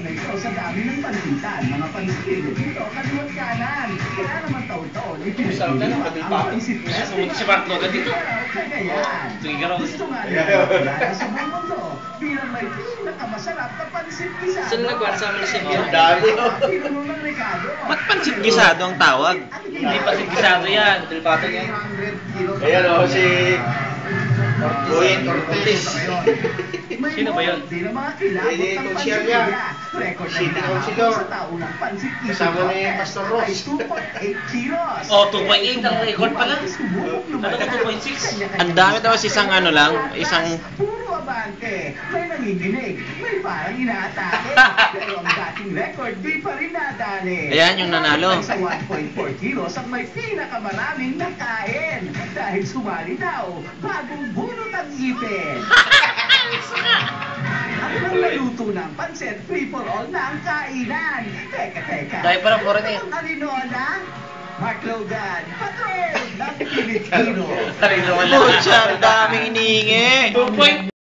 na ito sa dami ng pansitan, mga pansitan dito, kaliwat kanan. Kaya naman taon-taon, Sarap na lang, ang pansit na. sumunod si Mark Logan dito. Kagayan. Sige ka raw. Gusto nga nila kilala sa buong mundo bilang may pinakamasarap na pansit gisado. Saan nagwasa mo si Ang dami. Tinanong ng Ricardo. Ba't pansit gisado ang tawag? Hindi pa si Gisado yan. Tilpato yan. 300 kilos. Ayan o, si Boyet Ortiz. Sino ba yun? Di na mga kilabot Eh, ng konsyel pansit niya. nila. Record City na Councilor. sa taunang pansit Kasama ni Pastor Ross. ay 2.8 kilos. Oh, 2.8 ang record pala. Sububok Ano lumaga. ka 2.6? Ang dami daw isang ano lang, isang... Puro abante. May nanginginig. May parang inaatake. Pero ang dating record, di pa rin nadali. Ayan yung nanalo. Sa 1.4 kilos ang may pinakamaraming nakain. Dahil sumali daw, bagong bunot ang ipin. Ang naluto ng pansit, free for all na ang kainan. Teka. Dahil parang foreigner. Ang Arinola, Mark Logan, patron ng Pilipino. Sarili naman Pucha, ang daming iniingi. 2.8.